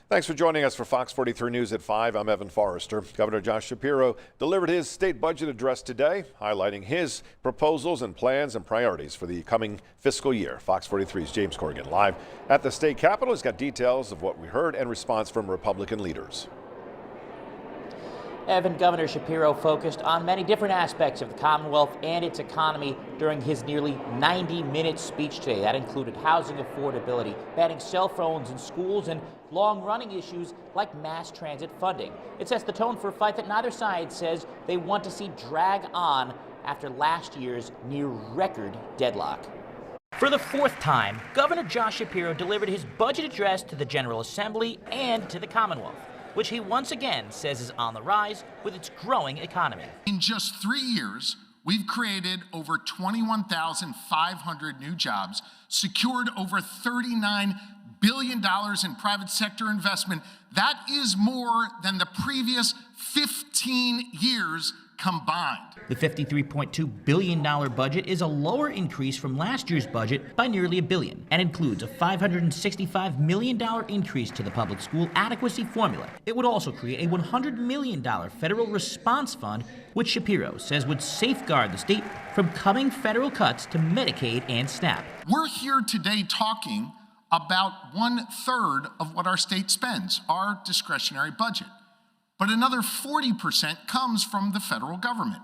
Thanks for joining us for Fox 43 News at 5. I'm Evan Forrester. Governor Josh Shapiro delivered his state budget address today, highlighting his proposals and plans and priorities for the coming fiscal year. Fox 43's James Corrigan live at the state capitol. He's got details of what we heard and response from Republican leaders. Evan, Governor Shapiro focused on many different aspects of the Commonwealth and its economy during his nearly 90-minute speech today. That included housing affordability, banning cell phones in schools, and long-running issues like mass transit funding. It sets the tone for a fight that neither side says they want to see drag on after last year's near-record deadlock. For the fourth time, Governor Josh Shapiro delivered his budget address to the General Assembly and to the Commonwealth, which he once again says is on the rise with its growing economy. In just 3 years, we've created over 21,500 new jobs, secured over $39 billion in private sector investment. That is more than the previous 15 years combined. The $53.2 billion budget is a lower increase from last year's budget by nearly $1 billion and includes a $565 million increase to the public school adequacy formula. It would also create a $100 million federal response fund, which Shapiro says would safeguard the state from coming federal cuts to Medicaid and SNAP. We're here today talking about 1/3 of what our state spends, our discretionary budget. But another 40% comes from the federal government.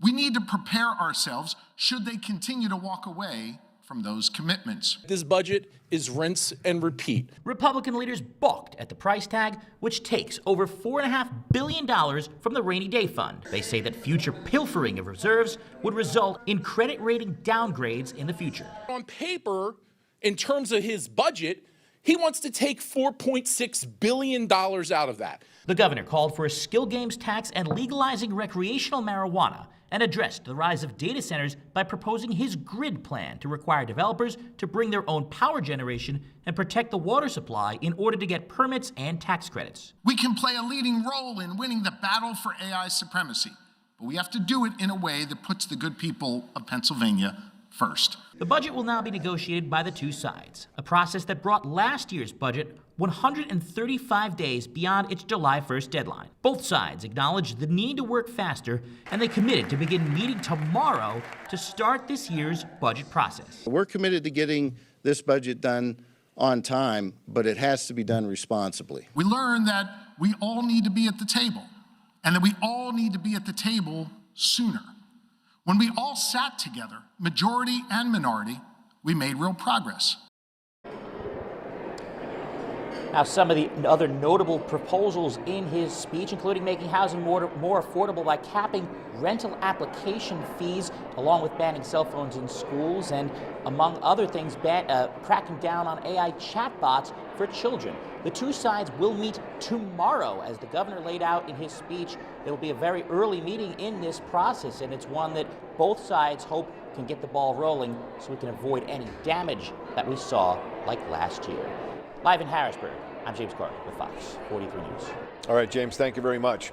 We need to prepare ourselves should they continue to walk away from those commitments. This budget is rinse and repeat. Republican leaders balked at the price tag, which takes over $4.5 billion from the rainy day fund. They say that future pilfering of reserves would result in credit rating downgrades in the future. On paper, in terms of his budget, he wants to take $4.6 billion out of that. The governor called for a skill games tax and legalizing recreational marijuana, and addressed the rise of data centers by proposing his grid plan to require developers to bring their own power generation and protect the water supply in order to get permits and tax credits. We can play a leading role in winning the battle for AI supremacy, but we have to do it in a way that puts the good people of Pennsylvania first. The budget will now be negotiated by the two sides, a process that brought last year's budget 135 days beyond its July 1st deadline. Both sides acknowledged the need to work faster, and they committed to begin meeting tomorrow to start this year's budget process. We're committed to getting this budget done on time, but it has to be done responsibly. We learned that we all need to be at the table, and that we all need to be at the table sooner. When we all sat together, majority and minority, we made real progress. Now, some of the other notable proposals in his speech, including making housing more affordable by capping rental application fees, along with banning cell phones in schools, and among other things, cracking down on AI chatbots for children. The two sides will meet tomorrow, as the governor laid out in his speech. It will be a very early meeting in this process, and it's one that both sides hope can get the ball rolling so we can avoid any damage that we saw like last year. Live in Harrisburg, I'm James Corrigan with Fox 43 News. All right, James, thank you very much.